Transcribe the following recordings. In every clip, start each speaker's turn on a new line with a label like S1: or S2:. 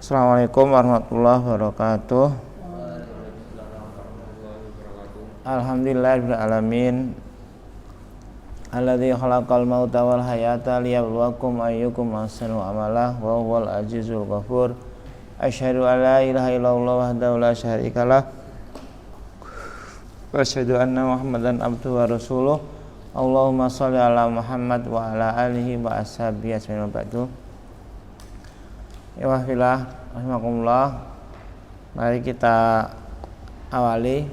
S1: Assalamualaikum warahmatullahi wabarakatuh. Alhamdulillahirabbil alamin. Alladzi khalaqal mauta wal hayata liyabluwakum ayyukum ahsanu amala wa huwal azizul ghafur. Asyhadu an la ilaha illallah wahdahu la syarikalah wa asyhadu anna Muhammadan abduhu wa rasuluh. Allahumma shalli ala Muhammad wa ala alihi wa ashabihi ajmain. Ba'du. Ya wahfilah rahimakumullah. Mari kita awali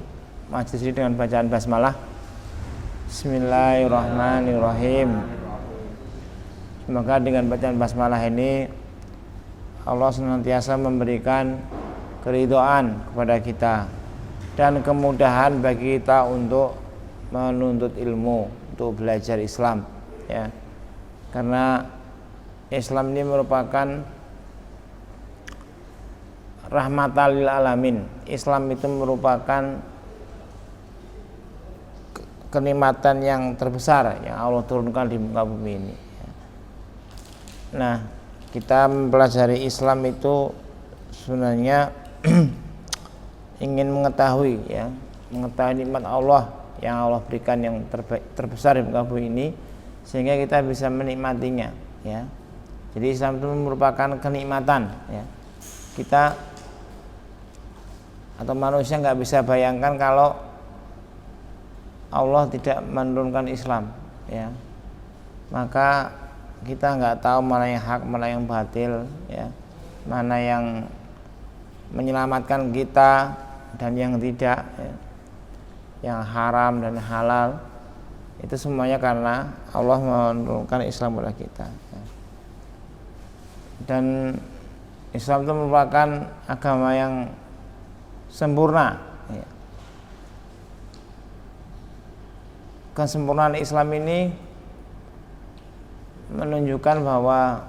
S1: majelis ini dengan bacaan basmalah. Bismillahirrahmanirrahim. Semoga dengan bacaan basmalah ini Allah senantiasa memberikan keridhaan kepada kita dan kemudahan bagi kita untuk menuntut ilmu, untuk belajar Islam, ya. Karena Islam ini merupakan rahmatan lil alamin. Islam itu merupakan kenikmatan yang terbesar yang Allah turunkan di muka bumi ini. Nah, kita mempelajari Islam itu sebenarnya ingin mengetahui, ya, mengetahui nikmat Allah yang Allah berikan yang terbesar di muka bumi ini, sehingga kita bisa menikmatinya, ya. Jadi Islam itu merupakan kenikmatan, ya. Kita atau manusia nggak bisa bayangkan kalau Allah tidak menurunkan Islam, ya. Maka kita nggak tahu mana yang hak, mana yang batil, ya, mana yang menyelamatkan kita dan yang tidak, ya. Yang haram dan halal, itu semuanya karena Allah menurunkan Islam kepada kita, ya. Dan Islam itu merupakan agama yang sempurna, ya. Kesempurnaan Islam ini menunjukkan bahwa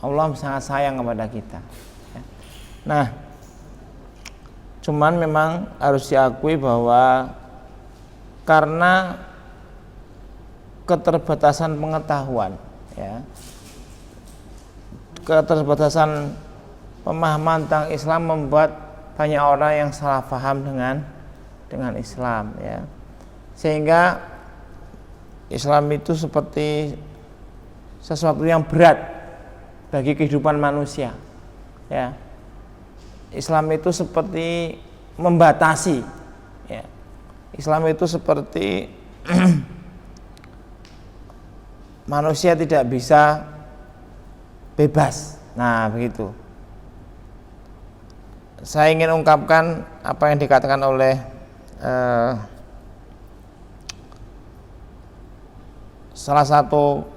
S1: Allah sangat sayang kepada kita, ya. Nah, cuman memang harus diakui bahwa karena keterbatasan pengetahuan, ya, keterbatasan pemahaman tentang Islam membuat banyak orang yang salah paham dengan Islam, ya. Sehingga Islam itu seperti sesuatu yang berat bagi kehidupan manusia, ya. Islam itu seperti membatasi, ya. Islam itu seperti manusia tidak bisa bebas. Nah, begitu. Saya ingin ungkapkan apa yang dikatakan oleh salah satu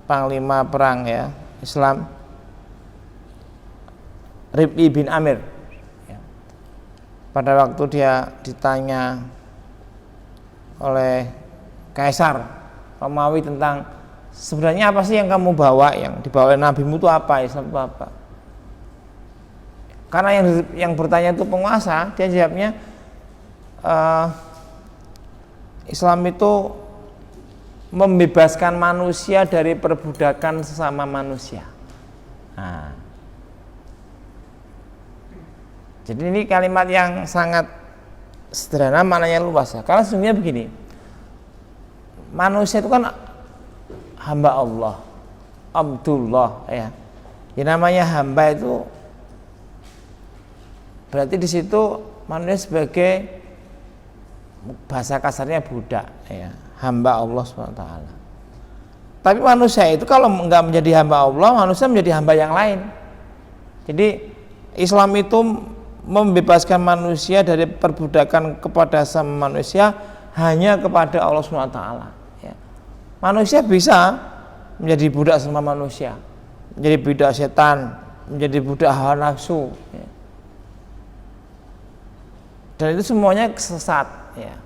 S1: panglima perang, ya, Islam, Rib'i bin Amir, ya. Pada waktu dia ditanya oleh Kaisar Romawi tentang sebenarnya apa sih yang kamu bawa, yang dibawa oleh nabimu itu apa, Islam itu apa? Karena yang bertanya itu penguasa, dia jawabnya Islam itu membebaskan manusia dari perbudakan sesama manusia. Nah, jadi ini kalimat yang sangat sederhana, maknanya luas, ya. Karena sesungguhnya begini, manusia itu kan hamba Allah, Abdullah, ya. Yang namanya hamba itu berarti di situ manusia sebagai bahasa kasarnya budak, ya, hamba Allah SWT. Tapi manusia itu kalau enggak menjadi hamba Allah, manusia menjadi hamba yang lain. Jadi Islam itu membebaskan manusia dari perbudakan kepada sama manusia hanya kepada Allah SWT, ya. Manusia bisa menjadi budak sama manusia, menjadi budak setan, menjadi budak hawa nafsu, ya. Dan itu semuanya sesat, ya.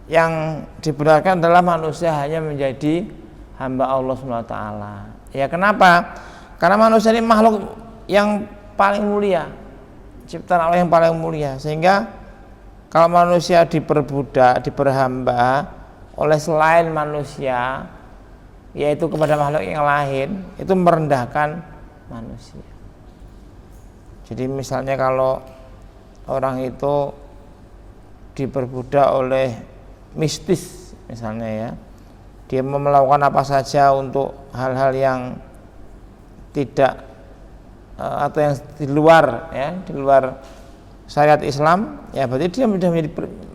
S1: Yang dibenarkan adalah manusia hanya menjadi hamba Allah SWT. Ya, kenapa? Karena manusia ini makhluk yang paling mulia, ciptaan Allah yang paling mulia, sehingga kalau manusia diperbudak, diperhamba oleh selain manusia, yaitu kepada makhluk yang lain, itu merendahkan manusia. Jadi misalnya kalau orang itu diperbudak oleh mistis misalnya ya, dia mau melakukan apa saja untuk hal-hal yang tidak atau yang di luar ya, di luar syariat Islam, ya berarti dia sudah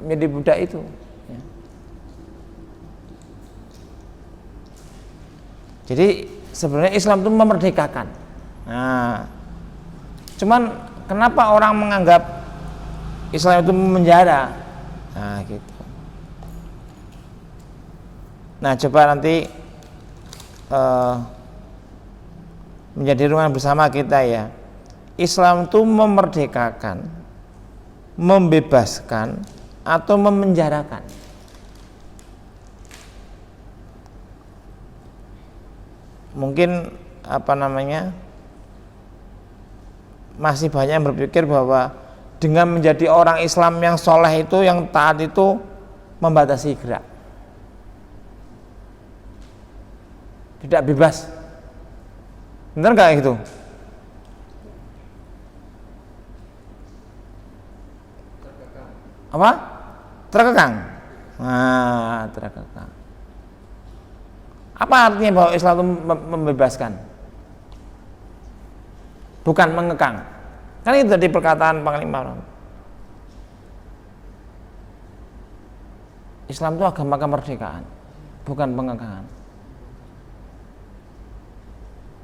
S1: menjadi budak itu ya. Jadi sebenarnya Islam itu memerdekakan. Nah, cuman kenapa orang menganggap Islam itu memenjara? Nah, gitu. Nah, coba nanti menjadi ruang bersama kita ya. Islam itu memerdekakan, membebaskan, atau memenjarakan. Mungkin masih banyak yang berpikir bahwa dengan menjadi orang Islam yang soleh itu, yang taat itu, membatasi gerak, tidak bebas. Benar nggak gitu? Apa? Terkekang. Nah, terkekang. Apa artinya bahwa Islam itu membebaskan? Bukan mengekang. Kan itu tadi perkataan Panglima. Islam itu agama kemerdekaan, bukan pengekangan.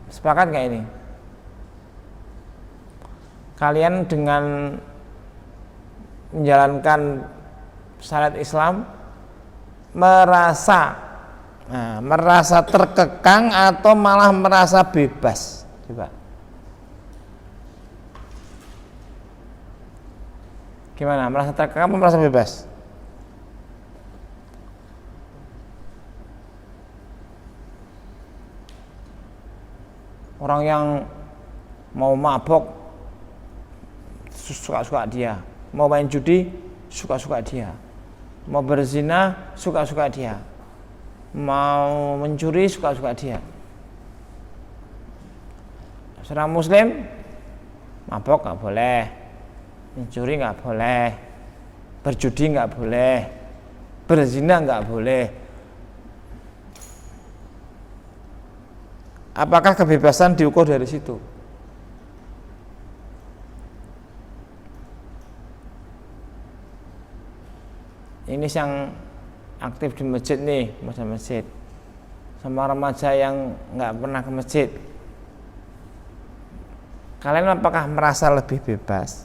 S1: Sepakat nggak ini? Kalian dengan menjalankan syariat Islam merasa terkekang atau malah merasa bebas? Coba. Gimana? Merasa terkekang atau merasa bebas? Orang yang mau mabok suka-suka dia, mau main judi suka-suka dia, mau berzina suka-suka dia, mau mencuri suka-suka dia. Seorang muslim mabok nggak boleh, mencuri nggak boleh, berjudi nggak boleh, berzina nggak boleh. Apakah kebebasan diukur dari situ? Ini yang aktif di masjid nih, masjid, sama remaja yang nggak pernah ke masjid. Kalian apakah merasa lebih bebas?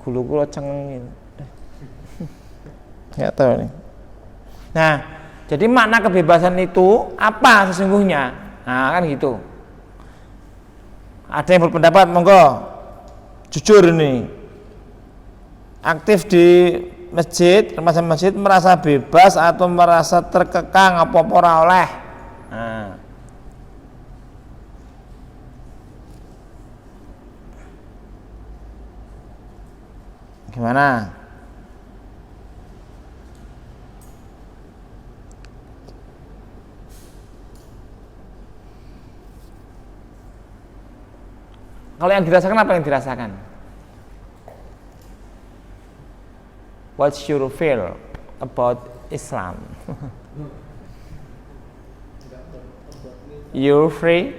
S1: Gulu-gulu cengeng. Nggak tahu nih. Nah, jadi makna kebebasan itu apa sesungguhnya? Nah, kan gitu. Ada yang berpendapat, monggo jujur ini, aktif di masjid, remaja masjid merasa bebas atau merasa terkekang apa-apa ora oleh? Nah. Gimana? Kalau yang dirasakan apa yang dirasakan? What's your feel about Islam? You're free?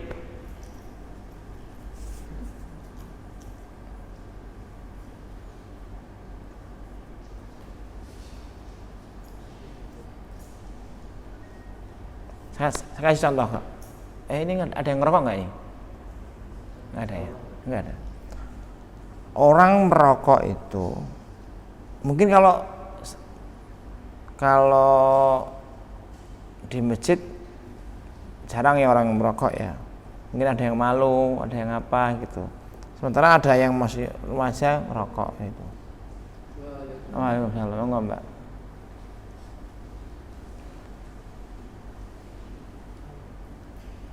S1: Saya kasih contoh. Ini ada yang ngerokok nggak ini? Nggak ada ya? Nggak ada. Orang merokok itu mungkin kalau di masjid jarang ya orang yang merokok ya. Mungkin ada yang malu, ada yang apa gitu. Sementara ada yang masih remaja merokok itu. Waalaikumsalam, enggak Mbak.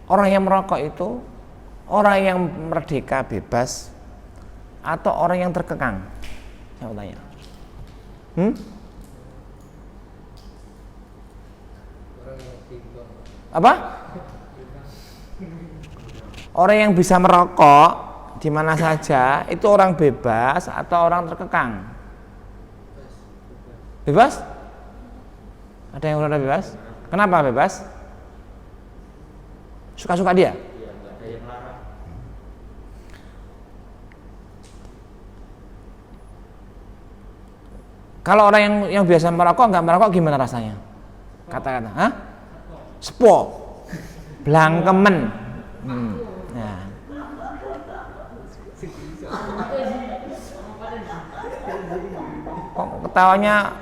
S1: Orang yang merokok itu orang yang merdeka bebas atau orang yang terkekang? Saya mau tanya. Apa? Orang yang bisa merokok di mana saja itu orang bebas atau orang terkekang? Bebas? Ada yang udah bebas? Kenapa bebas? Suka-suka dia? Kalau orang yang biasa merokok nggak merokok gimana rasanya? Kata-kata, hah? Spo, blangkemen. Nah. Kok ketawanya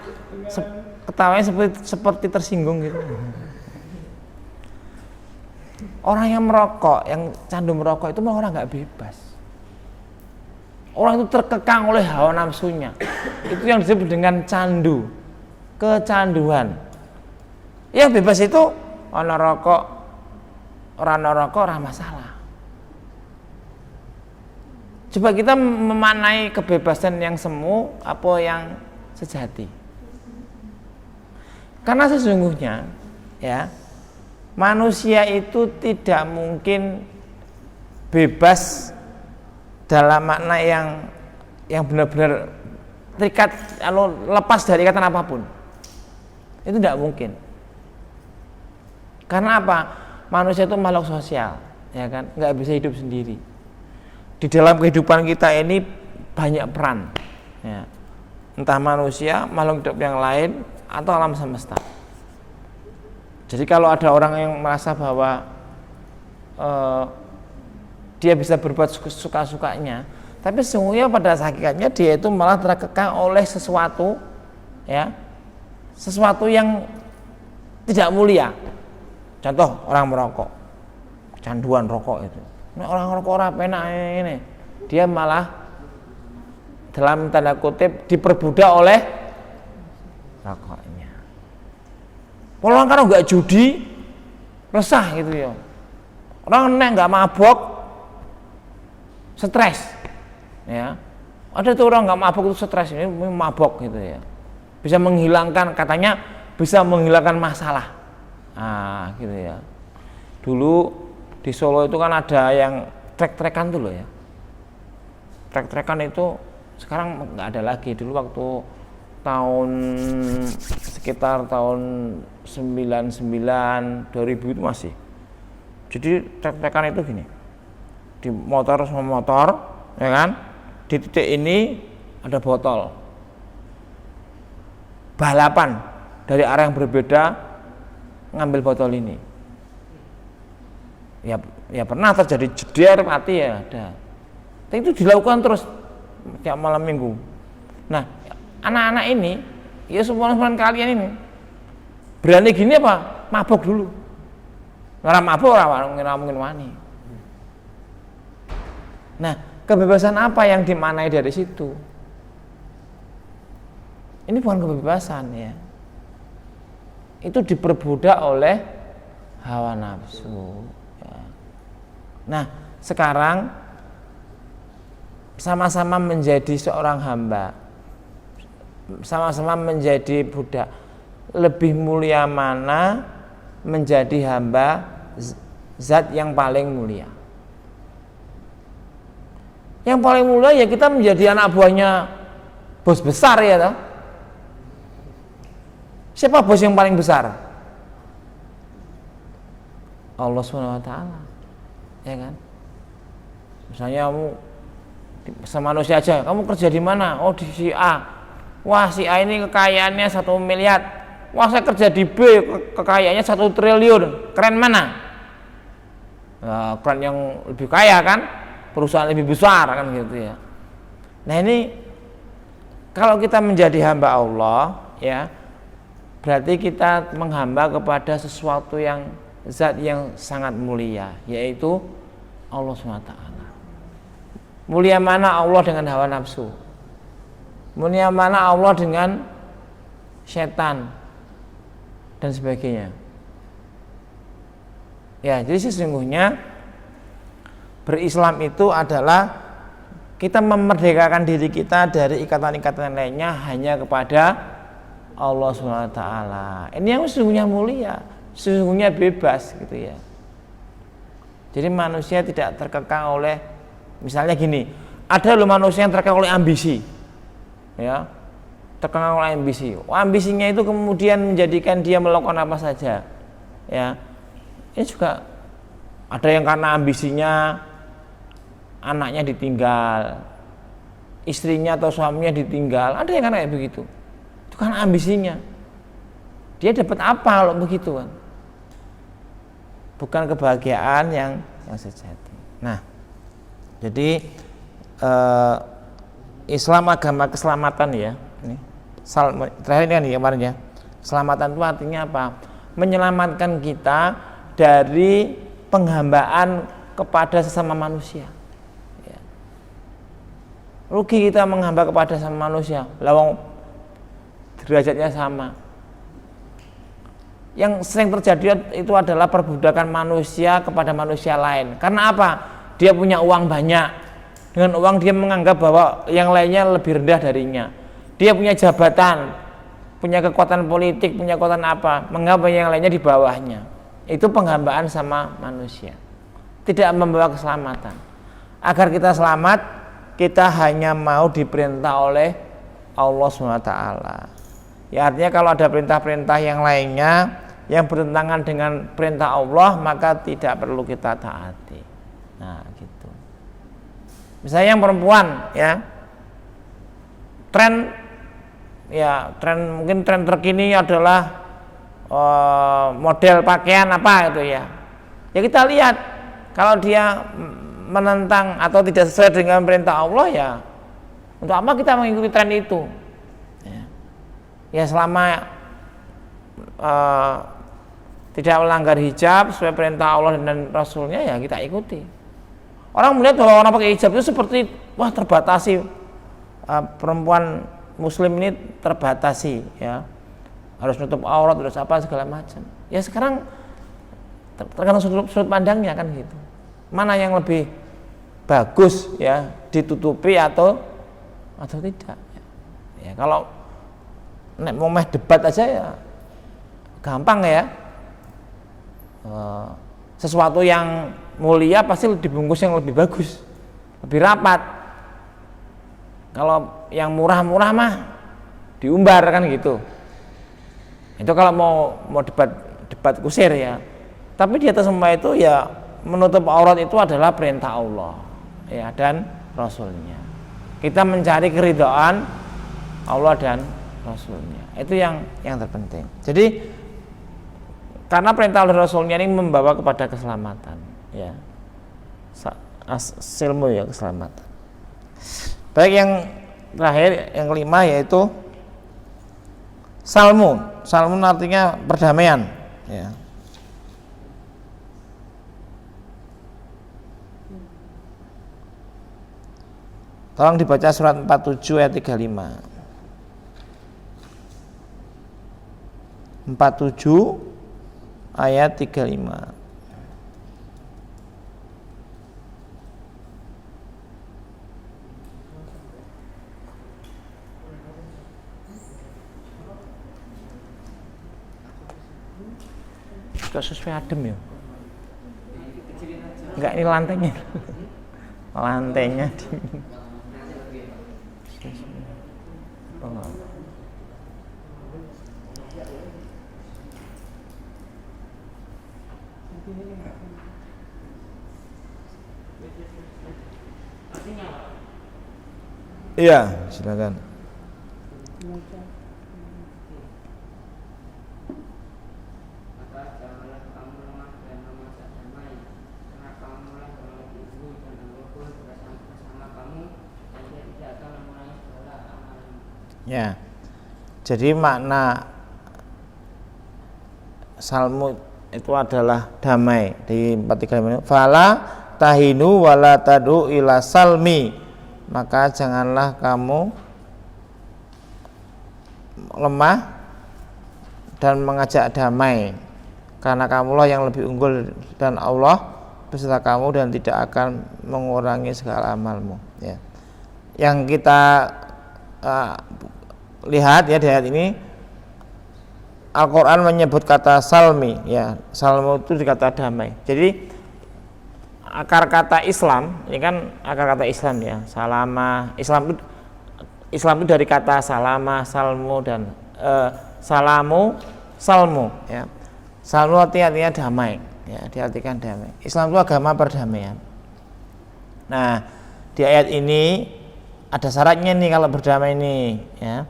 S1: seperti tersinggung gitu. Orang yang merokok, yang candu merokok itu malah orang nggak bebas. Orang itu terkekang oleh hawa nafsunya. Itu yang disebut dengan candu, kecanduan. Yang bebas itu orang rokok, orang masalah. Coba kita memaknai kebebasan yang semu apa yang sejati. Karena sesungguhnya ya, manusia itu tidak mungkin bebas dalam makna yang benar-benar terikat, lepas dari ikatan apapun. Itu tidak mungkin. Karena apa? Manusia itu makhluk sosial, ya kan? Nggak bisa hidup sendiri. Di dalam kehidupan kita ini banyak peran, ya. Entah manusia, makhluk hidup yang lain, atau alam semesta. Jadi kalau ada orang yang merasa bahwa dia bisa berbuat suka-sukanya, tapi sesungguhnya pada hakikatnya dia itu malah terkekang oleh sesuatu, ya, sesuatu yang tidak mulia. Contoh orang merokok, kecanduan rokok itu. Nah, orang merokok orang penak ini, dia malah dalam tanda kutip diperbudak oleh rokoknya. Orang kan nggak judi, resah gitu ya. Orang nggak mabok, stres, ya. Ada tuh orang nggak mabok itu stres, ini mabok gitu ya. Bisa menghilangkan, katanya bisa menghilangkan masalah. Nah, gitu ya. Dulu di Solo itu kan ada yang trek-trekan tuh loh ya. Trek-trekan itu sekarang nggak ada lagi. Dulu waktu sekitar tahun 99, 2000 itu masih. Jadi trek-trekan itu gini. Di motor sama motor, ya kan? Di titik ini ada botol. Balapan dari arah yang berbeda ngambil botol ini. Ya pernah terjadi jeder mati ya ada. Tapi itu dilakukan terus tiap malam minggu. Nah, anak-anak ini, ya semua kalian ini berani gini apa? Mabok dulu. Orang mabok orang mungkin wani. Nah, kebebasan apa yang dimaknai dari situ? Ini bukan kebebasan ya. Itu diperbudak oleh hawa nafsu. Ya. Nah, sekarang sama-sama menjadi seorang hamba, sama-sama menjadi budak. Lebih mulia mana menjadi hamba zat yang paling mulia? Yang paling mulia ya kita menjadi anak buahnya bos besar ya toh. Siapa bos yang paling besar? Allah SWT, ya kan? Misalnya kamu sama manusia aja, kamu kerja di mana? Oh di si A. Wah si A ini kekayaannya 1 miliar. Wah saya kerja di B, kekayaannya 1 triliun. Keren mana? Nah, keren yang lebih kaya kan? Perusahaan lebih besar kan gitu ya. Nah ini kalau kita menjadi hamba Allah, ya. Berarti kita menghamba kepada sesuatu yang zat yang sangat mulia, yaitu Allah SWT. Mulia mana Allah dengan hawa nafsu? Mulia mana Allah dengan setan dan sebagainya? Ya, jadi sesungguhnya berislam itu adalah kita memerdekakan diri kita dari ikatan-ikatan lainnya hanya kepada Allah SWT. Ini yang sesungguhnya mulia, sesungguhnya bebas gitu ya. Jadi manusia tidak terkekang oleh, misalnya gini, ada loh manusia yang terkekang oleh ambisi, ya, terkekang oleh ambisi. Ambisinya itu kemudian menjadikan dia melakukan apa saja, ya. Ini juga ada yang karena ambisinya anaknya ditinggal, istrinya atau suaminya ditinggal, ada yang kayak begitu. Itu kan ambisinya. Dia dapat apa kalau begitu kan? Bukan kebahagiaan yang sejati. Nah, jadi Islam agama keselamatan ya. Ini terakhir ini kan ya kemarin ya. Keselamatan itu artinya apa? Menyelamatkan kita dari penghambaan kepada sesama manusia. Rugi kita menghamba kepada sama manusia, lawang derajatnya sama. Yang sering terjadi itu adalah perbudakan manusia kepada manusia lain. Karena apa? Dia punya uang banyak. Dengan uang dia menganggap bahwa yang lainnya lebih rendah darinya. Dia punya jabatan, punya kekuatan politik, punya kekuatan apa, menganggap yang lainnya di bawahnya. Itu penghambaan sama manusia. Tidak membawa keselamatan. Agar kita selamat, kita hanya mau diperintah oleh Allah SWT. Ya, artinya kalau ada perintah-perintah yang lainnya yang bertentangan dengan perintah Allah, maka tidak perlu kita taati. Nah, gitu. Misalnya yang perempuan, ya, mungkin tren terkini adalah model pakaian apa itu ya. Ya kita lihat kalau dia menentang atau tidak sesuai dengan perintah Allah, ya untuk apa kita mengikuti tren itu ya selama tidak melanggar hijab sesuai perintah Allah dan Rasulnya, ya kita ikuti. Orang melihat bahwa orang pakai hijab itu seperti wah terbatasi, perempuan muslim ini terbatasi, ya harus nutup aurat, harus apa segala macam. Ya sekarang tergantung sudut pandangnya kan gitu. Mana yang lebih bagus ya ditutupi atau tidak ya kalau mau debat aja ya gampang ya, sesuatu yang mulia pasti dibungkus yang lebih bagus, lebih rapat. Kalau yang murah-murah mah diumbar kan gitu. Itu kalau mau debat kusir ya. Tapi di atas semua itu ya menutup aurat itu adalah perintah Allah ya dan Rasulnya. Kita mencari keridhaan Allah dan Rasulnya, itu yang terpenting. Jadi karena perintah Allah dan Rasulnya ini membawa kepada keselamatan, ya silmu ya keselamatan. Baik, yang terakhir yang kelima yaitu salmun. Salmun artinya perdamaian, ya. Tolong dibaca surat 47 ayat 35. 47 ayat 35. Kok sesuai adem ya? Enggak, ini lantainya. Lantainya dingin. Iya, silakan. Ya, jadi makna salmu itu adalah damai di 43. Fala tahinu wala tadu ila salmi, maka janganlah kamu lemah dan mengajak damai, karena kamulah yang lebih unggul dan Allah beserta kamu dan tidak akan mengurangi segala amalmu. Ya, yang kita lihat ya di ayat ini, Al-Quran menyebut kata salmi, ya salmu itu dikata damai. Jadi akar kata Islam, ini kan akar kata Islam ya, salama. Islam itu dari kata salama, salmu dan salamu, salmu ya. Salmu artinya damai ya, diartikan damai. Islam itu agama perdamaian. Nah, di ayat ini ada syaratnya nih kalau berdamai ini ya.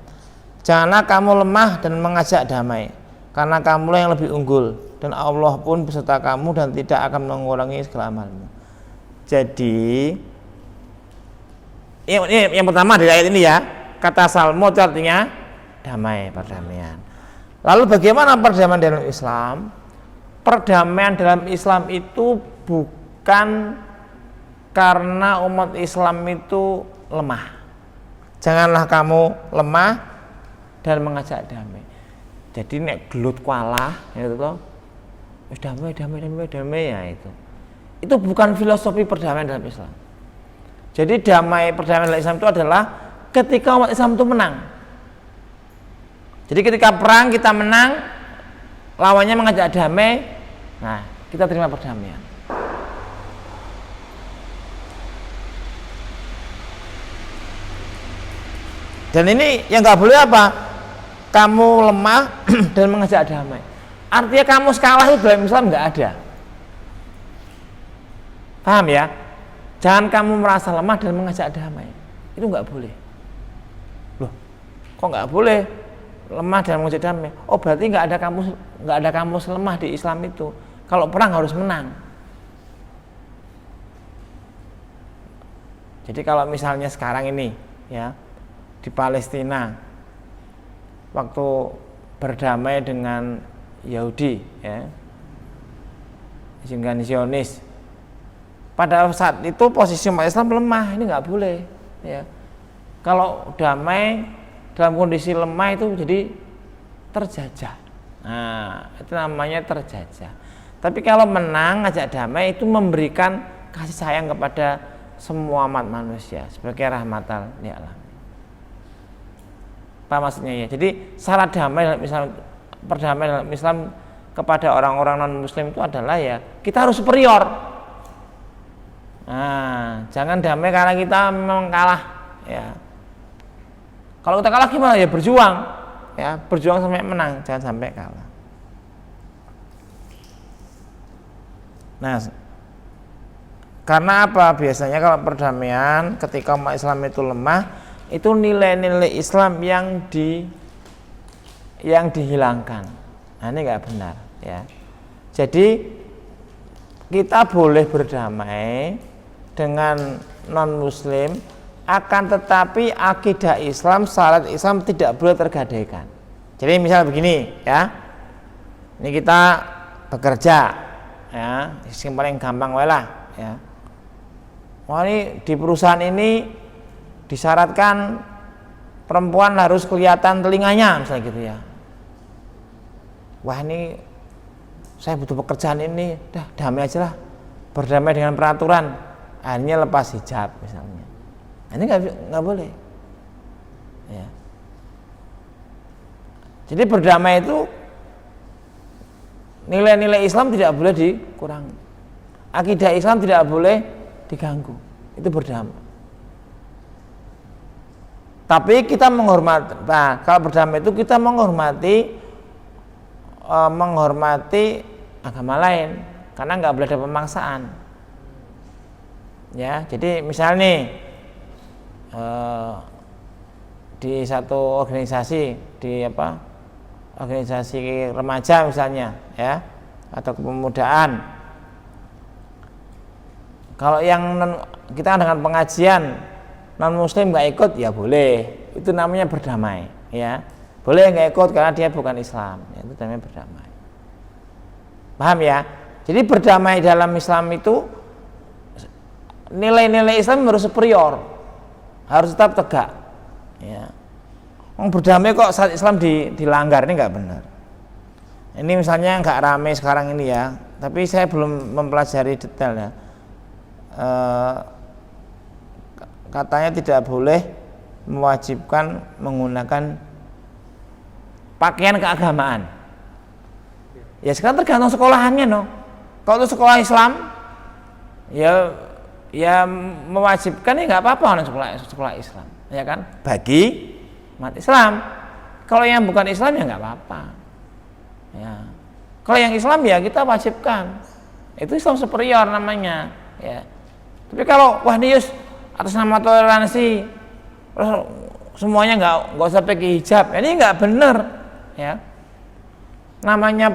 S1: Janganlah kamu lemah dan mengajak damai, karena kamulah yang lebih unggul dan Allah pun beserta kamu dan tidak akan mengurangi segala amalmu. Jadi yang pertama dari ayat ini ya, kata salmo itu artinya damai, perdamaian. Lalu bagaimana perdamaian dalam Islam? Perdamaian dalam Islam itu bukan karena umat Islam itu lemah. Janganlah kamu lemah dan mengajak damai. Jadi nek gelut kualah itu toh damai ya itu. Itu bukan filosofi perdamaian dalam Islam. Jadi perdamaian dalam Islam itu adalah ketika umat Islam itu menang. Jadi ketika perang kita menang, lawannya mengajak damai, nah kita terima perdamaian. Dan ini yang nggak boleh apa? Kamu lemah dan mengajak damai. Artinya kamu kalah itu dalam Islam nggak ada. Paham ya? Jangan kamu merasa lemah dan mengajak damai. Itu nggak boleh. Loh, kok nggak boleh lemah dan mengajak damai? Oh berarti nggak ada kamus lemah di Islam itu. Kalau perang harus menang. Jadi kalau misalnya sekarang ini ya di Palestina waktu berdamai dengan Yahudi ya, dengan Zionis, pada saat itu posisi umat Islam lemah, ini nggak boleh ya. Kalau damai dalam kondisi lemah itu jadi terjajah. Nah, itu namanya terjajah. Tapi kalau menang ngajak damai itu memberikan kasih sayang kepada semua umat manusia sebagai rahmatan lil alamin. Apa maksudnya ya? Jadi syarat damai dalam Islam, perdamaian dalam Islam kepada orang-orang non muslim itu adalah ya kita harus superior. Nah, jangan damai karena kita memang kalah ya. Kalau kita kalah gimana ya, berjuang ya, berjuang sampai menang, jangan sampai kalah. Nah, karena apa? Biasanya kalau perdamaian ketika umat Islam itu lemah, itu nilai-nilai Islam yang dihilangkan. Nah, ini nggak benar ya. Jadi kita boleh berdamai dengan non muslim, akan tetapi akidah Islam, syarat Islam tidak boleh tergadaikan. Jadi misal begini ya, ini kita bekerja ya, yang paling gampang lah ya. Wah, ini di perusahaan ini disyaratkan perempuan harus kelihatan telinganya misalnya gitu ya. Wah, ini saya butuh pekerjaan ini, dah damai aja lah, berdamai dengan peraturan, akhirnya lepas hijab misalnya. Ini nggak boleh ya. Jadi berdamai itu nilai-nilai Islam tidak boleh dikurangi, akidah Islam tidak boleh diganggu, itu berdamai. Tapi kita menghormati, nah kalau berdamai itu kita menghormati agama lain, karena nggak boleh ada pemaksaan. Ya, jadi misalnya nih di satu organisasi, di organisasi remaja misalnya, ya, atau kepemudaan. Kalau yang kita dengan pengajian non muslim nggak ikut, ya boleh, itu namanya berdamai, ya. Boleh nggak ikut karena dia bukan Islam, ya, itu namanya berdamai. Paham ya? Jadi berdamai dalam Islam itu nilai-nilai Islam harus superior, harus tetap tegak. Ya. Berdamai kok saat Islam dilanggar, ini nggak benar. Ini misalnya nggak ramai sekarang ini ya, tapi saya belum mempelajari detail ya. Katanya tidak boleh mewajibkan menggunakan pakaian keagamaan. Ya sekarang tergantung sekolahannya, no. Kalau itu sekolah Islam, ya ya mewajibkan ya nggak apa-apa orang sekolah Islam, ya kan? Bagi umat Islam. Kalau yang bukan Islam ya nggak apa-apa. Ya. Kalau yang Islam ya kita wajibkan. Itu Islam superior namanya. Ya. Tapi kalau wah nius atas nama toleransi, terus semuanya nggak usah pakai hijab, ini nggak benar. Ya. Namanya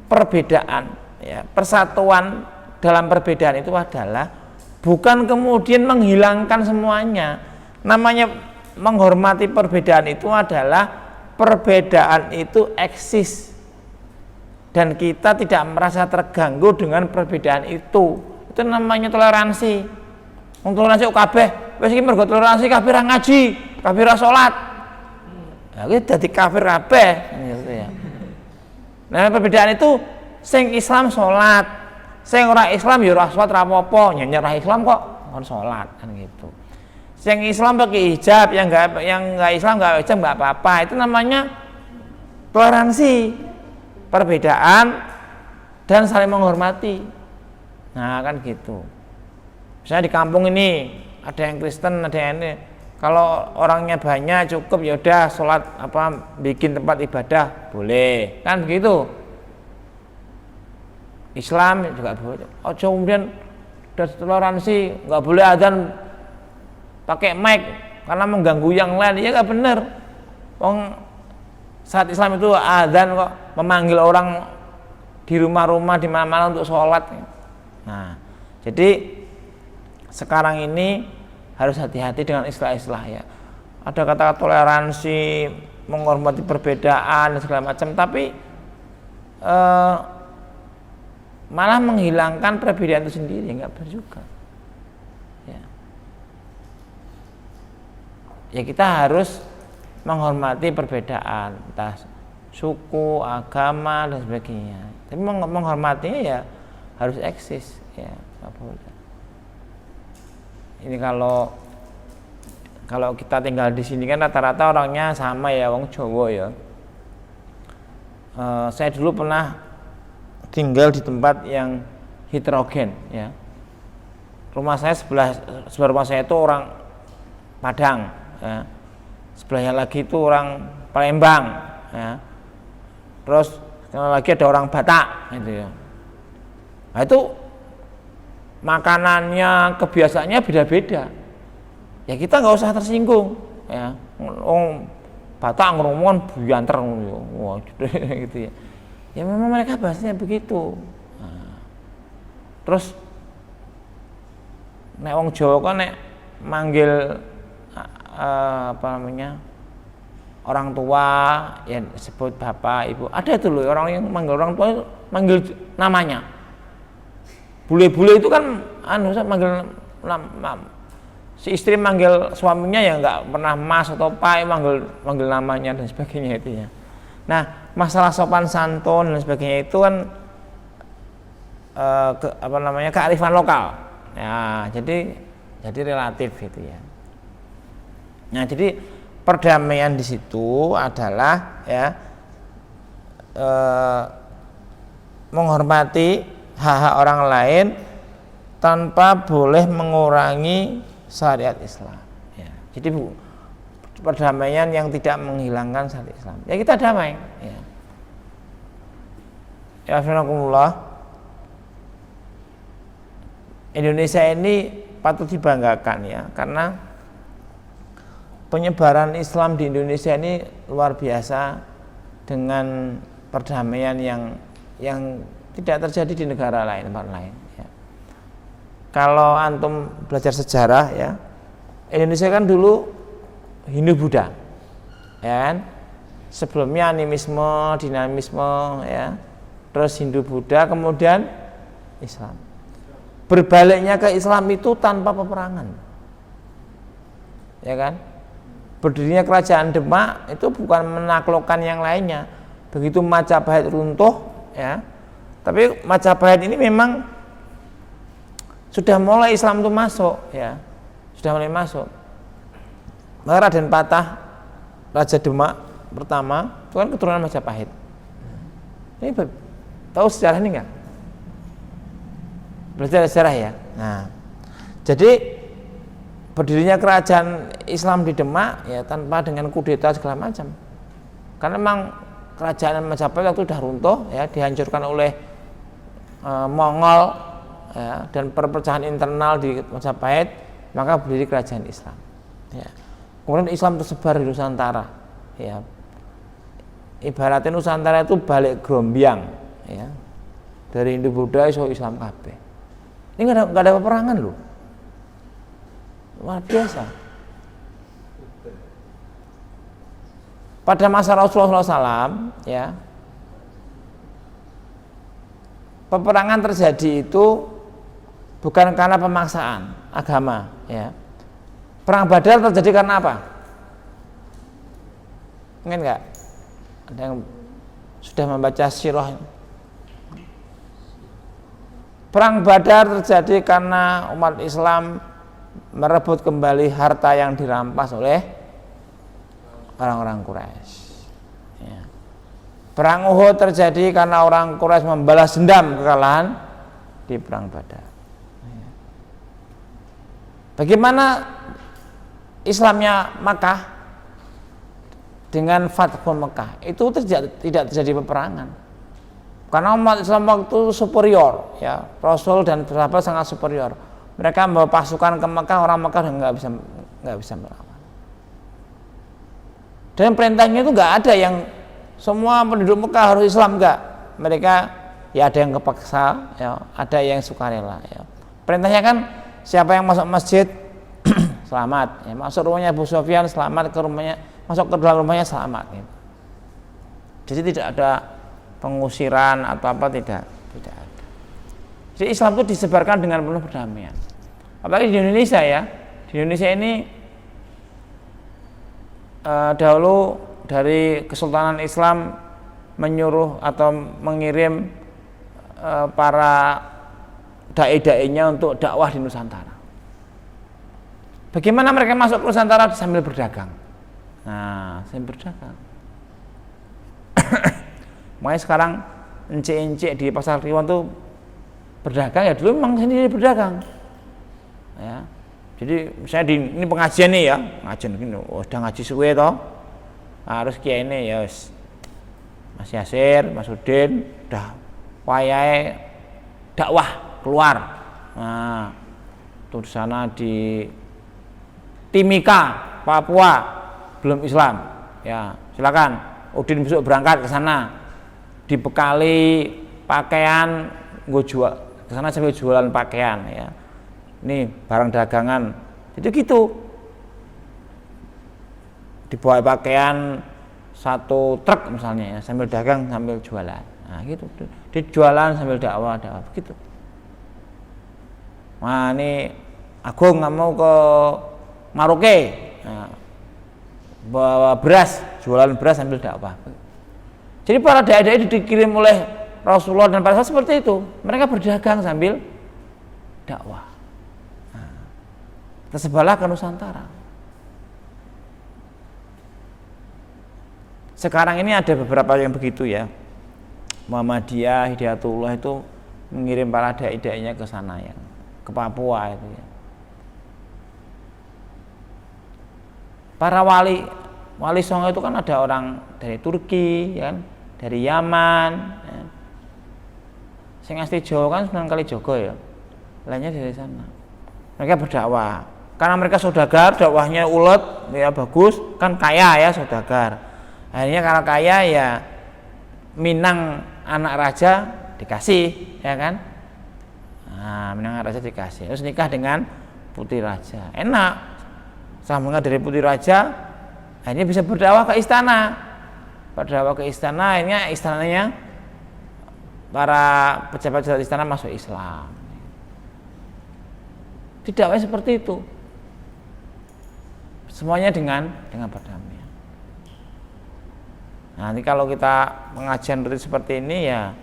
S1: perbedaan, ya, persatuan dalam perbedaan itu adalah bukan kemudian menghilangkan semuanya. Namanya menghormati perbedaan itu adalah perbedaan itu eksis dan kita tidak merasa terganggu dengan perbedaan itu. Itu namanya toleransi. Toleransi kabeh, wis iki mergo toleransi kabeh ra ngaji, kabeh ra salat. Lah iki dadi kafir kabeh gitu ya. Nah, perbedaan itu sing Islam salat, sing ora Islam ya ora salat ra apa-apa, nyanyi ora Islam kok kon salat kan gitu. Sing Islam pakai hijab, yang enggak Islam enggak hijab enggak apa-apa. Itu namanya toleransi, perbedaan dan saling menghormati. Nah, kan gitu. Misalnya di kampung ini ada yang Kristen, ada yang ini. Kalau orangnya banyak cukup ya udah sholat bikin tempat ibadah boleh, kan begitu. Islam juga boleh. Oh, kemudian toleransi nggak boleh adzan pakai mic karena mengganggu yang lain, ya nggak benar. Saat Islam itu adzan kok memanggil orang di rumah-rumah di mana-mana untuk sholat. Nah, jadi sekarang ini harus hati-hati dengan istilah-istilah ya. Ada kata-kata toleransi, menghormati perbedaan dan segala macam, tapi malah menghilangkan perbedaan itu sendiri, nggak benar juga. Ya kita harus menghormati perbedaan, entah suku, agama dan sebagainya. Tapi menghormatinya ya harus eksis, ya nggak boleh. Ini kalau kita tinggal di sini kan rata-rata orangnya sama ya, wong Jawa ya. Saya dulu pernah tinggal di tempat yang heterogen, ya. Rumah saya sebelah rumah saya itu orang Padang, ya. Sebelahnya lagi itu orang Palembang, ya. Terus lagi ada orang Batak, gitu ya. Nah, itu makanannya, kebiasaannya beda-beda. Ya kita nggak usah tersinggung, ya. Batak ngomong buyanter, wah, gitu ya. Ya memang mereka bahasanya begitu. Nah, terus nek wong Jawa kan nek manggil orang tua ya sebut bapak ibu. Ada itu loh orang yang manggil orang tua manggil namanya. Bule-bule itu kan manggil si istri manggil suaminya ya nggak pernah mas atau pak, manggil namanya dan sebagainya itu ya. Nah, masalah sopan santun dan sebagainya itu kan kearifan lokal. Ya, jadi relatif gitu ya. Nah, jadi perdamaian di situ adalah ya menghormati hak-hak orang lain tanpa boleh mengurangi syariat Islam. Ya, jadi perdamaian yang tidak menghilangkan syariat Islam. Ya kita damai. Ya. Ya, Alhamdulillah. Indonesia ini patut dibanggakan ya, karena penyebaran Islam di Indonesia ini luar biasa dengan perdamaian yang tidak terjadi di negara lain, tempat lain. Ya. Kalau antum belajar sejarah ya, Indonesia kan dulu Hindu Buddha, ya kan? Sebelumnya animisme, dinamisme, ya, terus Hindu Buddha, kemudian Islam. Berbaliknya ke Islam itu tanpa peperangan, ya kan? Berdirinya kerajaan Demak itu bukan menaklukkan yang lainnya. Begitu Majapahit runtuh, ya. Tapi Majapahit ini memang sudah mulai Islam itu masuk, ya, sudah mulai masuk. Maka Raden Patah, Raja Demak pertama, itu kan keturunan Majapahit. Ini tahu sejarah ini enggak? belajar sejarah ya. Nah, jadi berdirinya kerajaan Islam di Demak ya tanpa dengan kudeta segala macam. Karena memang kerajaan Majapahit waktu sudah runtuh ya, dihancurkan oleh Mongol ya, dan perpecahan internal di Majapahit, maka berdiri kerajaan Islam. Ya. Kemudian Islam tersebar di Nusantara. Ya. Ibaratnya Nusantara itu balik Grombyang ya. Dari Hindu Buddha iso Islam kabeh. Ini nggak ada peperangan loh. Luar biasa. Pada masa Rasulullah SAW ya, peperangan terjadi itu bukan karena pemaksaan agama ya. Perang Badar terjadi karena apa? Ingat nggak? Ada yang sudah membaca sirah? Perang Badar terjadi karena umat Islam merebut kembali harta yang dirampas oleh orang-orang Quraisy. Ya. Perang Uhud terjadi karena orang Quraisy membalas dendam kekalahan di perang Badar. Ya. Bagaimana Islamnya Makkah dengan Fathu Mekah itu tidak terjadi peperangan karena umat Islam waktu superior ya, Rasul dan sahabat sangat superior. Mereka membawa pasukan ke Mekah, orang Mekah nggak bisa melawan. Dan perintahnya itu nggak ada yang semua penduduk Mekah harus Islam, nggak. Mereka ya ada yang kepaksa ya, ada yang sukarela ya. Perintahnya kan siapa yang masuk masjid selamat ya, masuk rumahnya Abu Sufyan selamat, masuk ke dalam rumahnya selamat gitu. Jadi tidak ada pengusiran atau apa, tidak ada. Jadi Islam itu disebarkan dengan penuh perdamaian. Apalagi di Indonesia ya. Di Indonesia ini dahulu dari Kesultanan Islam menyuruh atau mengirim para dai-dainya untuk dakwah di Nusantara. Bagaimana mereka masuk ke Nusantara? Sambil berdagang. Nah, sambil berdagang. Makanya sekarang encik-encik di Pasar Kliwon tuh berdagang ya, dulu memang sendiri berdagang. Ya. Jadi misalnya ini pengajian nih ya, pengajian gini, udah ngaji suwe toh. Harus kiai ini ya Mas Yasir, Mas Udin udah wayahe dakwah keluar. Nah, tuh di sana di Timika, Papua belum Islam. Ya, silakan Udin besok berangkat ke sana. Dibekali pakaian, gue jual ke sana sambil jualan pakaian ya. Ini barang dagangan. Jadi gitu. Dibawa pakaian satu truk misalnya ya, sambil dagang sambil jualan. Nah, gitu. Dijualan sambil dakwah begitu. Nah, ini Agung nggak mau ke Maroke. Nah, bawa beras, jualan beras sambil dakwah. Jadi para dai-dai dikirim oleh Rasulullah dan para sahabat seperti itu. Mereka berdagang sambil dakwah. Nah, tersebarlah ke Nusantara. Sekarang ini ada beberapa yang begitu ya. Muhammadiyah, Hidayatullah itu mengirim para dai-dainya ke sana ya, ke Papua itu ya. Para wali songo itu kan ada orang dari Turki ya kan, dari Yaman ya. Sing asli Jawa kan Sunan Kalijaga ya, lainnya dari sana. Mereka berdakwah karena mereka saudagar, dakwahnya ulet ya, bagus kan, kaya ya, saudagar. Akhirnya karena kaya ya Minang anak raja dikasih ya kan. Nah, Minang anak raja dikasih, terus nikah dengan putri raja, enak. Sambungan dari putri raja, akhirnya bisa berdakwah ke istana. Berdakwah ke istana, akhirnya istananya para pejabat istana masuk Islam. Tidak seperti itu. Semuanya dengan perdamaian. Nah, nanti kalau kita pengajian seperti ini ya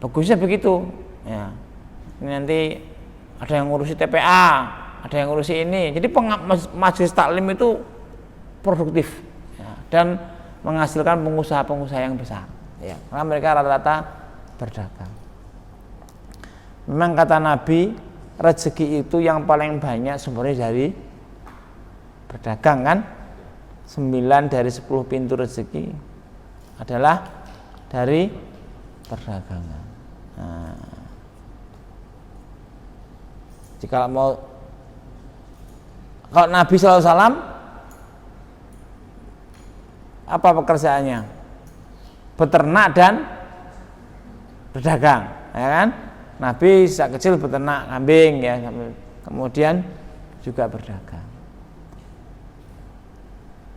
S1: bagusnya begitu. Ya. Ini nanti ada yang ngurusi TPA, ada yang ngurusi ini. Jadi majelis taklim itu produktif ya, dan menghasilkan pengusaha-pengusaha yang besar ya, karena mereka rata-rata berdagang. Memang kata Nabi, rezeki itu yang paling banyak sumbernya dari berdagang kan. 9 dari 10 pintu rezeki adalah dari perdagangan. Nah, jika kalau Nabi SAW apa pekerjaannya? Beternak dan berdagang, ya kan? Nabi sejak kecil beternak kambing ya, kemudian juga berdagang.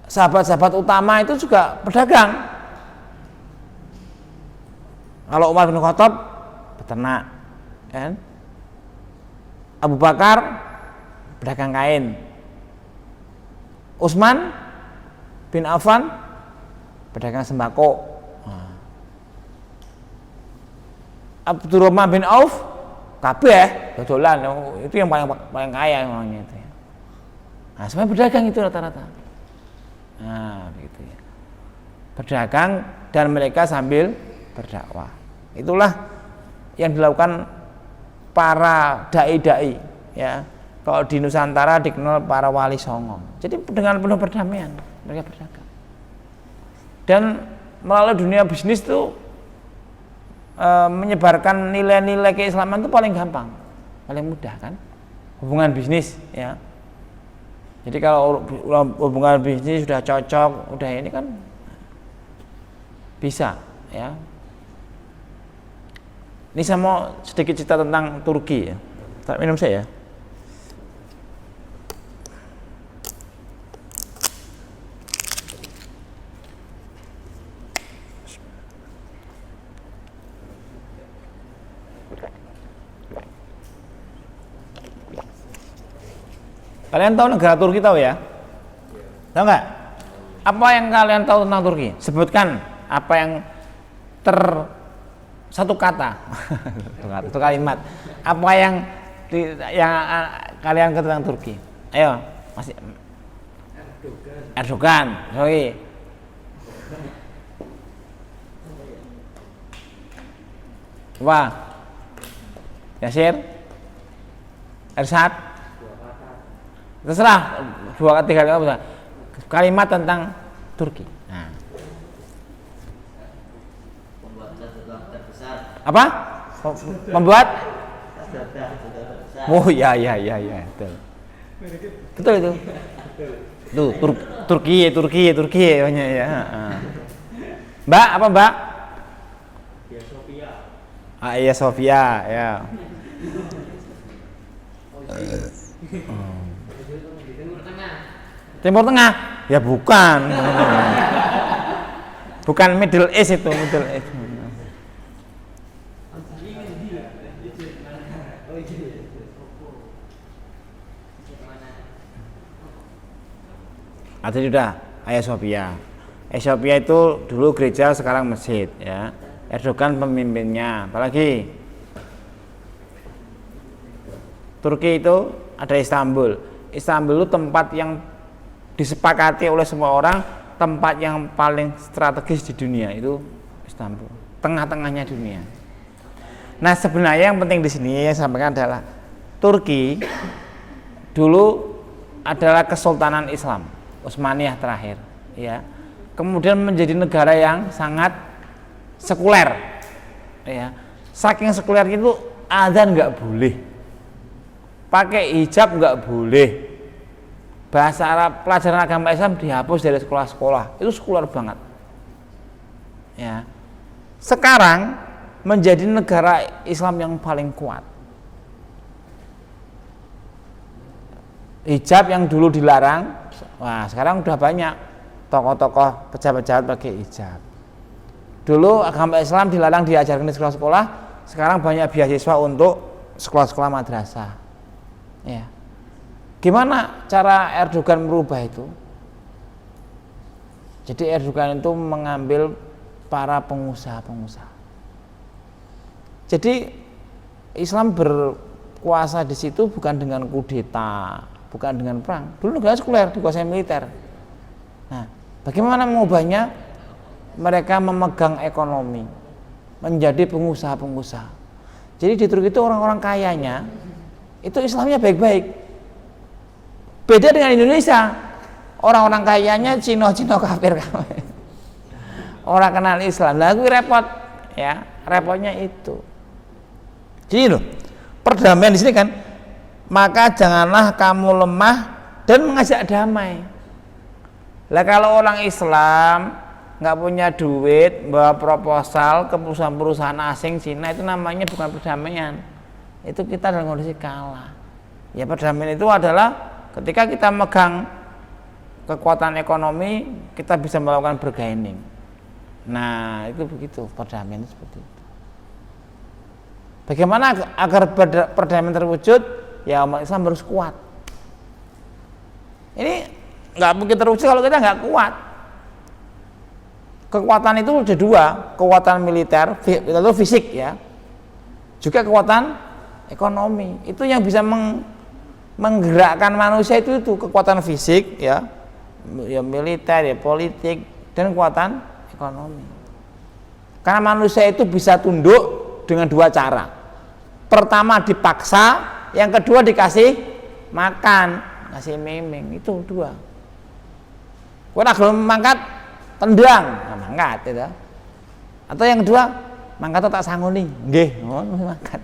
S1: Sahabat-sahabat utama itu juga berdagang. Kalau Umar bin Khattab beternak, kan? Abu Bakar berdagang kain. Utsman bin Affan berdagang sembako. Abdurrahman bin Auf kabeh dodolan, itu yang paling kaya namanya itu. Nah, semuanya berdagang itu rata-rata. Nah, begitu ya. Berdagang dan mereka sambil berdakwah. Itulah yang dilakukan para dai-dai ya. Kalau di Nusantara dikenal para wali songo. Jadi dengan penuh perdamaian mereka berdagang. Dan melalui dunia bisnis itu menyebarkan nilai-nilai keislaman itu paling gampang, paling mudah kan, hubungan bisnis ya. Jadi kalau hubungan bisnis sudah cocok, udah ini kan bisa ya. Ini saya mau sedikit cerita tentang Turki ya. Tak minum saya ya. Kalian tahu negara Turki, tahu ya? Tahu nggak? Apa yang kalian tahu tentang Turki? Sebutkan apa yang satu kata, satu kalimat. Apa yang kalian ketahui tentang Turki? Ayo, masih Erdogan. Sorry. Apa? Yasir? Ersad? Terserah, 2-3 kalimat tentang Turki. Nah. Apa? Membuat? Oh ya, betul. Betul itu. Tuh, Turki banyak ya. Mbak, apa Mbak? Iya Sofia, ya. Timur Tengah? Ya bukan. Bukan Middle East itu, Middle East. Ada sudah Hagia Sophia. Hagia Sophia itu dulu gereja, sekarang masjid ya. Erdogan pemimpinnya. Apalagi Turki itu ada Istanbul. Istanbul itu tempat yang disepakati oleh semua orang, tempat yang paling strategis di dunia itu Istanbul, tengah-tengahnya dunia. Nah, sebenarnya yang penting di sini yang saya sampaikan adalah Turki dulu adalah kesultanan Islam Utsmaniyah terakhir, ya. Kemudian menjadi negara yang sangat sekuler, ya. Saking sekulernya itu azan nggak boleh, pakai hijab nggak boleh. Bahasa Arab, pelajaran agama Islam dihapus dari sekolah-sekolah. Itu sekuler banget. Ya. Sekarang menjadi negara Islam yang paling kuat. Hijab yang dulu dilarang, wah sekarang udah banyak tokoh-tokoh pejabat-pejabat pakai hijab. Dulu agama Islam dilarang diajarkan di sekolah-sekolah, sekarang banyak beasiswa untuk sekolah-sekolah madrasah. Ya. Gimana cara Erdogan merubah itu? Jadi Erdogan itu mengambil para pengusaha-pengusaha. Jadi Islam berkuasa di situ bukan dengan kudeta, bukan dengan perang. Dulu negara sekuler, dikuasai militer. Nah, bagaimana mengubahnya? Mereka memegang ekonomi, menjadi pengusaha-pengusaha. Jadi di Turki itu orang-orang kayanya itu Islamnya baik-baik. Beda dengan Indonesia, orang-orang kayanya Cino-Cino kafir. Orang kenal Islam, lalu repot, ya repotnya itu. Jadi loh, perdamaian di sini kan, maka janganlah kamu lemah dan mengajak damai. Lah kalau orang Islam nggak punya duit, bawa proposal ke perusahaan-perusahaan asing Cina, itu namanya bukan perdamaian. Itu kita dalam kondisi kalah. Ya perdamaian itu adalah ketika kita megang kekuatan ekonomi, kita bisa melakukan bargaining. Nah itu begitu, perdamaian itu seperti itu. Bagaimana agar perdamaian terwujud? Ya umat Islam harus kuat. Ini nggak mungkin terwujud kalau kita nggak kuat. Kekuatan itu ada dua, kekuatan militer atau fisik ya, juga kekuatan ekonomi. Itu yang bisa menggerakkan manusia itu kekuatan fisik ya, militer ya, politik, dan kekuatan ekonomi. Karena manusia itu bisa tunduk dengan dua cara. Pertama dipaksa, yang kedua dikasih makan, kasih memeng, itu dua. Kau nak belum mangkat, tendang, nah, mangkat itu. Atau yang kedua, mangkat tak sangoni, nggih, mangkat.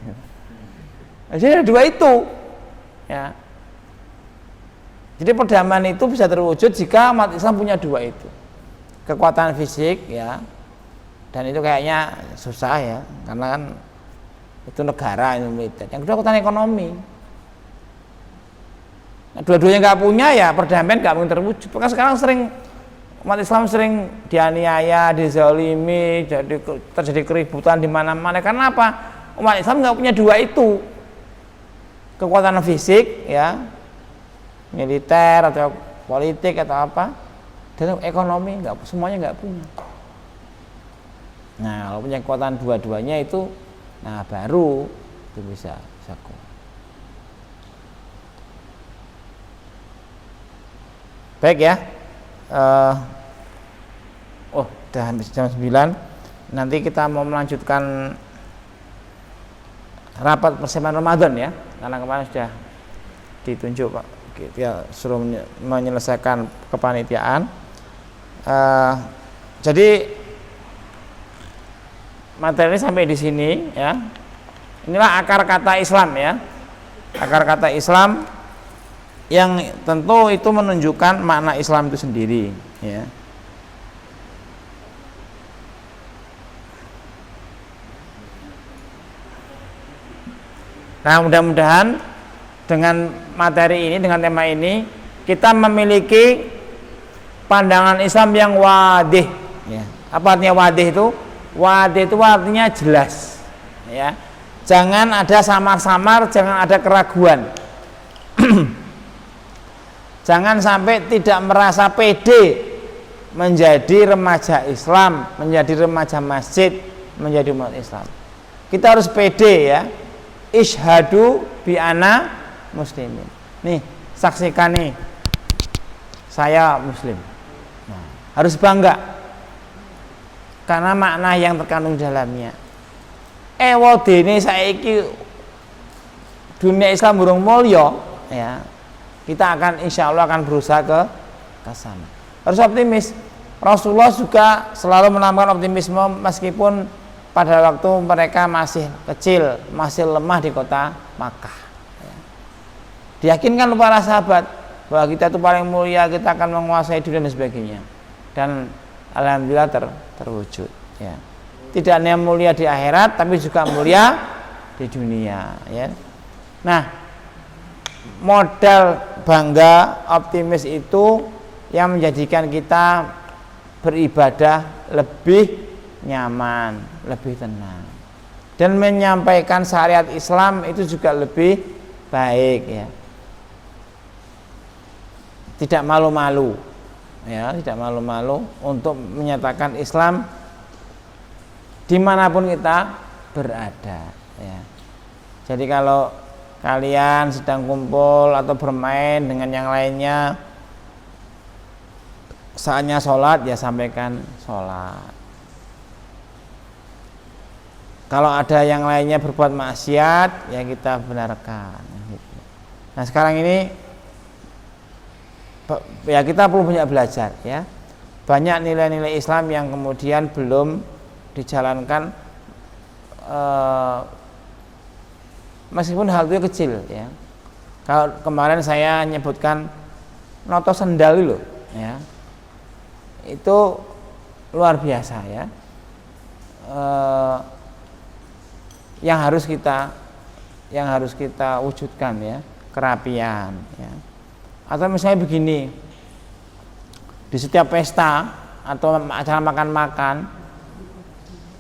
S1: Jadi ada dua itu, ya. Jadi perdamaian itu bisa terwujud jika umat Islam punya dua itu, kekuatan fisik, ya, dan itu kayaknya susah ya, karena kan itu negara, itu militer. Yang kedua kekuatan ekonomi. Nah, dua-duanya nggak punya ya perdamaian nggak mungkin terwujud. Maka sekarang umat Islam sering dianiaya, dizalimi, terjadi keributan di mana-mana. Karena apa? Umat Islam nggak punya dua itu, kekuatan fisik, ya, militer atau politik atau apa, dan ekonomi semuanya nggak punya. Nah kalau punya kekuatan dua-duanya itu, nah baru itu bisa kuat. Baik ya, udah habis jam 9. Nanti kita mau melanjutkan rapat persiapan Ramadan ya, karena kemarin sudah ditunjuk Pak, kita suruh menyelesaikan kepanitiaan. Jadi materi sampai di sini ya. Inilah akar kata Islam ya, akar kata Islam yang tentu itu menunjukkan makna Islam itu sendiri ya. Nah mudah-mudahan dengan materi ini, dengan tema ini, kita memiliki pandangan Islam yang wadih ya. Apa artinya wadih itu? Wadih itu artinya jelas ya. Jangan ada samar-samar, jangan ada keraguan. Jangan sampai tidak merasa pede menjadi remaja Islam, menjadi remaja masjid, menjadi umat Islam. Kita harus pede ya. Ishhadu bi ana muslimin. Nih, saksikan nih, saya muslim. Nah, harus bangga karena makna yang terkandung dalamnya. Dene saiki dunia Islam burung mulya ya. Kita akan insya Allah akan berusaha ke sana. Harus optimis. Rasulullah juga selalu menambahkan optimisme meskipun pada waktu mereka masih kecil, masih lemah di kota Makkah. Diyakinkan para sahabat bahwa kita itu paling mulia, kita akan menguasai dunia dan sebagainya. Dan alhamdulillah terwujud. Ya. Tidak hanya mulia di akhirat, tapi juga mulia di dunia. Ya. Nah, modal bangga, optimis itu yang menjadikan kita beribadah lebih nyaman, lebih tenang, dan menyampaikan syariat Islam itu juga lebih baik ya. Tidak malu-malu ya, tidak malu-malu untuk menyatakan Islam dimanapun kita berada ya. Jadi kalau kalian sedang kumpul atau bermain dengan yang lainnya, saatnya sholat ya sampaikan sholat. Kalau ada yang lainnya berbuat maksiat, ya kita benarkan. Nah sekarang ini ya kita perlu banyak belajar ya. Banyak nilai-nilai Islam yang kemudian belum dijalankan, meskipun hal itu kecil ya. Kalau kemarin saya nyebutkan noto sendal loh ya, itu luar biasa ya. Yang harus kita wujudkan ya, kerapian ya. Atau misalnya begini, di setiap pesta atau acara makan-makan,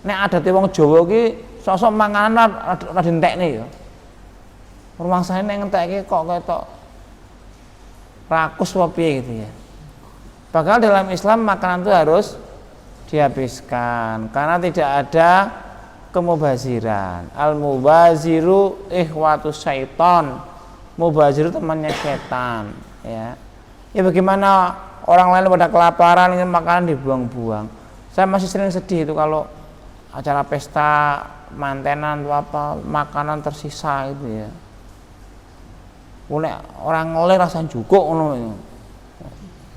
S1: nek ada wong Jawa ki sosok manganan rada entekne ya. Rumangsane nek entekke kok ketok rakus apa piye gitu ya. Padahal dalam Islam makanan itu harus dihabiskan karena tidak ada kemubaziran. Al-mubaziru ikhwatus syaiton. Mubazir temannya setan ya. Ya bagaimana orang lain pada kelaparan ingin makanan dibuang-buang. Saya masih sering sedih itu kalau acara pesta mantenan atau apa makanan tersisa gitu ya. Orang ngelih rasanya cukup ngono.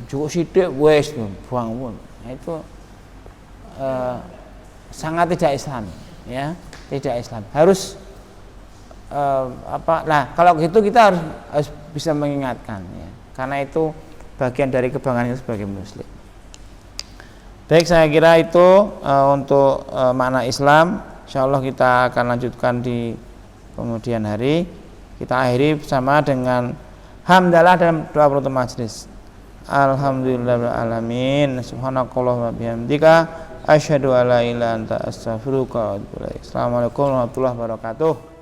S1: Cukup sithik wis buang-buang. Nah, itu sangat tidak Islam ya, tidak Islam. Harus nah kalau gitu kita harus bisa mengingatkan ya, karena itu bagian dari kebanggaan kita sebagai muslim. Baik, saya kira itu untuk makna Islam. Insyaallah kita akan lanjutkan di kemudian hari. Kita akhiri bersama dengan hamdalah dalam doa penutup majelis. Alhamdulillahirabbil alamin. Subhanakallahumma bihamdika asyhadu alla ilaha illa anta astaghfiruka wa atubu ilaik. Assalamualaikum warahmatullahi wabarakatuh.